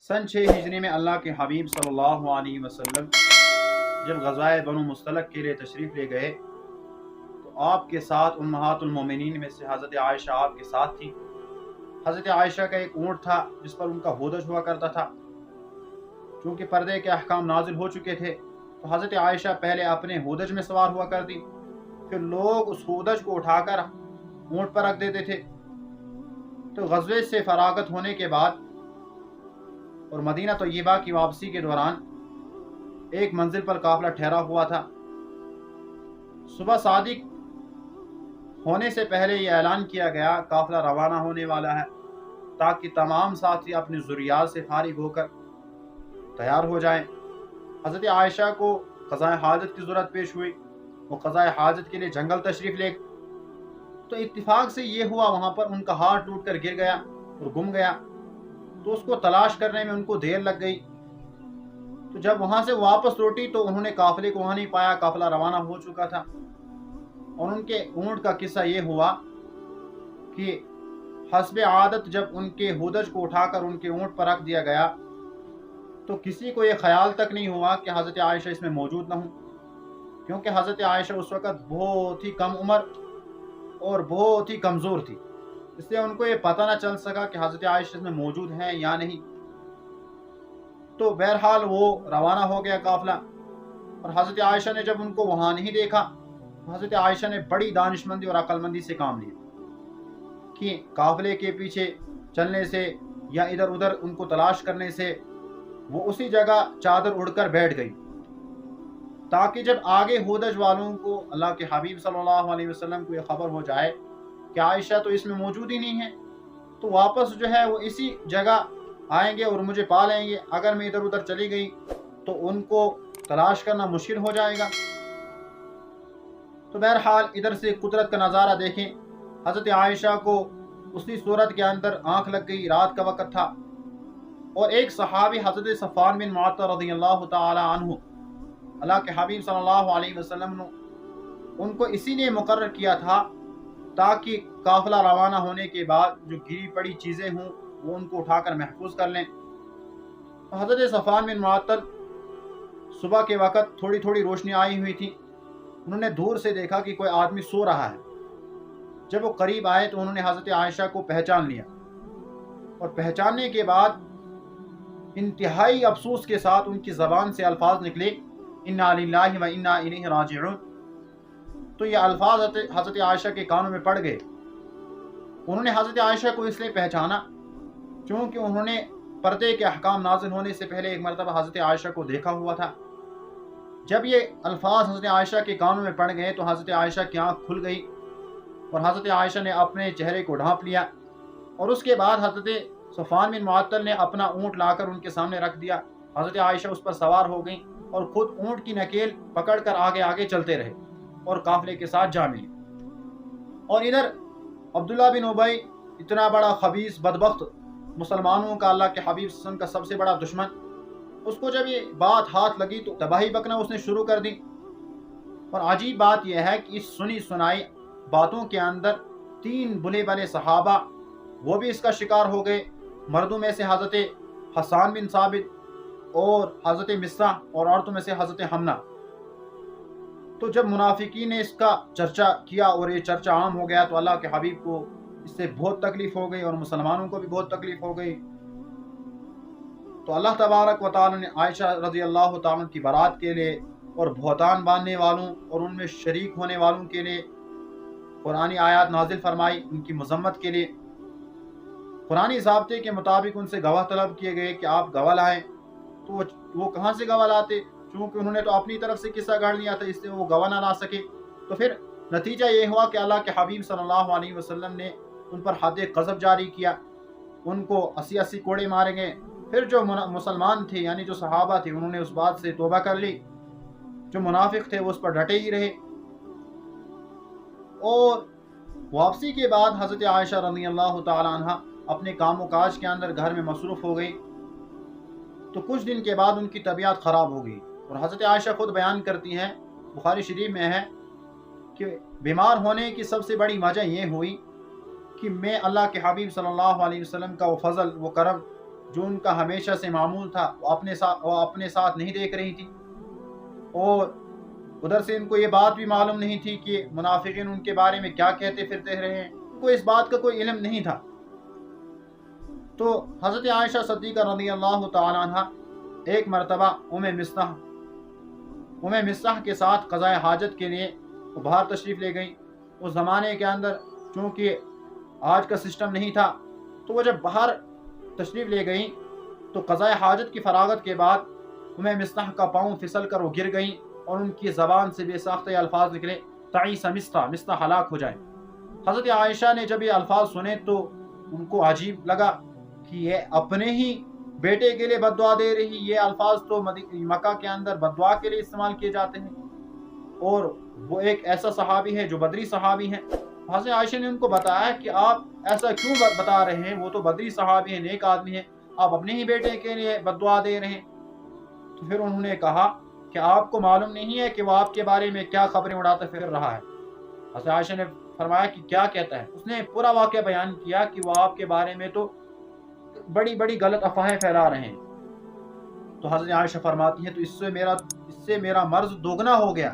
सन 6 हिजरी में अल्लाह के हबीब सल्लल्लाहु अलैहि वसल्लम जब ग़ज़वाए बनु मुस्तलक के लिए तशरीफ़ ले गए तो आपके साथ उम्महातुल मोमिनीन में से हज़रत आयशा आपके साथ थी। हज़रत आयशा का एक ऊँट था जिस पर उनका होदज हुआ करता था। चूँकि पर्दे के अहकाम नाजिल हो चुके थे तो हज़रत आयशा पहले अपने होदज में सवार हुआ करती, फिर लोग उस होदज को उठाकर ऊँट पर रख देते थे। तो ग़ज़वे से फरागत होने के बाद और मदीना तय्यबा की वापसी के दौरान एक मंजिल पर काफ़िला ठहरा हुआ था। सुबह सादिक होने से पहले यह ऐलान किया गया काफ़िला रवाना होने वाला है, ताकि तमाम साथी अपनी ज़ुर्रियात से फारिग होकर तैयार हो जाएं। हज़रत आयशा को क़ज़ाए हाजत की ज़रूरत पेश हुई। वो क़ज़ाए हाजत के लिए जंगल तशरीफ़ ले तो इत्तिफाक से ये हुआ वहाँ पर उनका हाथ टूट कर गिर गया और गुम गया। तो उसको तलाश करने में उनको देर लग गई। तो जब वहाँ से वापस लौटी तो उन्होंने काफ़िले को वहाँ नहीं पाया, काफ़िला रवाना हो चुका था। और उनके ऊँट का किस्सा ये हुआ कि हस्बे आदत जब उनके होदज को उठाकर उनके ऊँट पर रख दिया गया तो किसी को ये ख्याल तक नहीं हुआ कि हज़रत आयशा इसमें मौजूद न हो, क्योंकि हज़रत आयशा उस वक़्त बहुत ही कम उम्र और बहुत ही कमज़ोर थी, इसलिए उनको ये पता न चल सका कि हज़रत आयशा इसमें मौजूद हैं या नहीं। तो बहरहाल वो रवाना हो गया काफ़िला। और हज़रत आयशा ने जब उनको वहाँ नहीं देखा तो हज़रत आयशा ने बड़ी दानिशमंदी और अक्लमंदी से काम लिया कि काफ़िले के पीछे चलने से या इधर उधर उनको तलाश करने से वो उसी जगह चादर उड़कर बैठ गई, ताकि जब आगे होदज वालों को अल्लाह के हबीब सल्लल्लाहु अलैहि वसल्लम को ये खबर हो जाए कि आयशा तो इसमें मौजूद ही नहीं है, तो वापस जो है वो इसी जगह आएंगे और मुझे पा लेंगे। अगर मैं इधर उधर चली गई तो उनको तलाश करना मुश्किल हो जाएगा। तो बहरहाल इधर से कुदरत का नज़ारा देखें। हज़रत आयशा को उसी सूरत के अंदर आँख लग गई, रात का वक़्त था, और एक सहाबी हज़रत सफ़वान बिन मुअत्तल रज़ियल्लाहु ताला अन्हु अल्लाह के हबीब सल्लल्लाहु अलैहि वसल्लम ने उनको इसीलिए मुकर्रर किया था ताकि काफ़िला रवाना होने के बाद जो गिरी पड़ी चीज़ें हों वो उनको उठाकर महफूज कर लें। तो हज़रत सफ़वान बिन मुअत्तल सुबह के वक़्त थोड़ी थोड़ी रोशनी आई हुई थी। उन्होंने दूर से देखा कि कोई आदमी सो रहा है। जब वो करीब आए तो उन्होंने हज़रत आयशा को पहचान लिया, और पहचानने के बाद इंतहाई अफसोस के साथ उनकी ज़बान से अल्फाज निकले, इन्ना लिल्लाहि व इन्ना इलैहि राजिऊन। तो ये अल्फाज हज़रत आयशा के कानों में पड़ गए। उन्होंने हज़रत आयशा को इसलिए पहचाना क्योंकि उन्होंने पर्दे के अहकाम नाज़िल होने से पहले एक मरतबा हज़रत आयशा को देखा हुआ था। जब ये अल्फाज हज़रत आयशा के कानों में पड़ गए तो हज़रत आयशा की आँख खुल गई और हज़रत आयशा ने अपने चेहरे को ढाँप लिया। और उसके बाद हज़रत सफ़वान बिन मुअत्तल ने अपना ऊँट लाकर उनके सामने रख दिया। हज़रत आयशा उस पर सवार हो गई और ख़ुद ऊँट की नकेल पकड़कर आगे आगे चलते रहे और काफ़िले के साथ जा मिले। और इधर अब्दुल्ला बिन उबई, इतना बड़ा खबीस बदबख्त, मुसलमानों का अल्लाह के हबीब सल्लल्लाहु अलैहि वसल्लम का सबसे बड़ा दुश्मन, उसको जब ये बात हाथ लगी तो तबाही बकना उसने शुरू कर दी। और अजीब बात यह है कि इस सुनी सुनाई बातों के अंदर 3 बुले बले सहाबा वो भी इसका शिकार हो गए। मर्दों में से हज़रत हसन बिन साबित और हज़रत मिस्रा, और औरतों में से हज़रत हमना। तो जब मुनाफिकीन ने इसका चर्चा किया और ये चर्चा आम हो गया तो अल्लाह के हबीब को इससे बहुत तकलीफ हो गई और मुसलमानों को भी बहुत तकलीफ हो गई। तो अल्लाह तबारक व तआला ने आयशा रज़ी अल्लाह तआला की बारात के लिए और बहतान बांधने वालों और उनमें शरीक होने वालों के लिए कुरानी आयत नाजिल फरमाई, उनकी मज़म्मत के लिए। कुरानी ज़ाब्ते के मुताबिक उनसे गवाह तलब किए गए कि आप गवाह लाएँ। तो वो कहाँ से गवाह लाते, क्योंकि उन्होंने तो अपनी तरफ से किस्सा गढ़ लिया था, इसलिए वो गवाह ना ला सके। तो फिर नतीजा ये हुआ कि अल्लाह के हबीब सल्लल्लाहु अलैहि वसल्लम ने उन पर हद क़ज़फ़ जारी किया, उनको 80-80 कोड़े मारे गए। फिर जो मुसलमान थे यानी जो सहाबा थे उन्होंने उस बात से तौबा कर ली, जो मुनाफिक थे वो उस पर डटे ही रहे। और वापसी के बाद हज़रत आयशा रज़ियल्लाहु ताला अन्हा अपने कामों काज के अंदर घर में मसरूफ़ हो गई। तो कुछ दिन के बाद उनकी तबीयत ख़राब हो गई। और हज़रत आयशा खुद बयान करती हैं, बुखारी शरीफ में है कि बीमार होने की सबसे बड़ी वजह ये हुई कि मैं अल्लाह के हबीब सल्लल्लाहु अलैहि वसल्लम का वो फ़ज़ल, वो करम جو ان کا ہمیشہ سے معمول تھا وہ اپنے ساتھ نہیں دیکھ رہی تھی، اور ادھر سے ان کو یہ بات بھی معلوم نہیں تھی کہ منافقین ان کے بارے میں کیا کہتے پھرتے رہے ہیں، ان کو اس بات کا کوئی علم نہیں تھا۔ تو حضرت عائشہ صدیقہ رضی اللہ تعالی عنہ ایک مرتبہ ام مصطح کے ساتھ قضاء حاجت کے لیے وہ باہر تشریف لے گئیں۔ اس زمانے کے اندر چونکہ آج کا سسٹم نہیں تھا، تو وہ جب باہر تشریف لے گئیں تو قضاء حاجت کی فراغت کے بعد ام مصطح کا پاؤں پھسل کر وہ گر گئیں، اور ان کی زبان سے بے ساختہ الفاظ نکلے، تعیس مصطح ہلاک ہو جائے۔ حضرت عائشہ نے جب یہ الفاظ سنے تو ان کو عجیب لگا کہ یہ اپنے ہی بیٹے کے لیے بد دعا دے رہی، یہ الفاظ تو مکہ کے اندر بد دعا کے لیے استعمال کیے جاتے ہیں، اور وہ ایک ایسا صحابی ہے جو بدری صحابی ہیں۔ حضرت عائشہ نے ان کو بتایا کہ آپ ایسا کیوں بتا رہے ہیں، وہ تو بدری صحابی ہیں، نیک آدمی ہیں، آپ اپنے ہی بیٹے کے لیے بد دعا دے رہے ہیں۔ تو پھر انہوں نے کہا کہ آپ کو معلوم نہیں ہے کہ وہ آپ کے بارے میں کیا خبریں اڑاتا پھر رہا ہے۔ حضرت عائشہ نے فرمایا کہ کیا کہتا ہے؟ اس نے پورا واقعہ بیان کیا کہ وہ آپ کے بارے میں تو بڑی بڑی غلط افواہیں پھیلا رہے ہیں۔ تو حضرت عائشہ فرماتی ہیں تو اس سے میرا مرض دوگنا ہو گیا،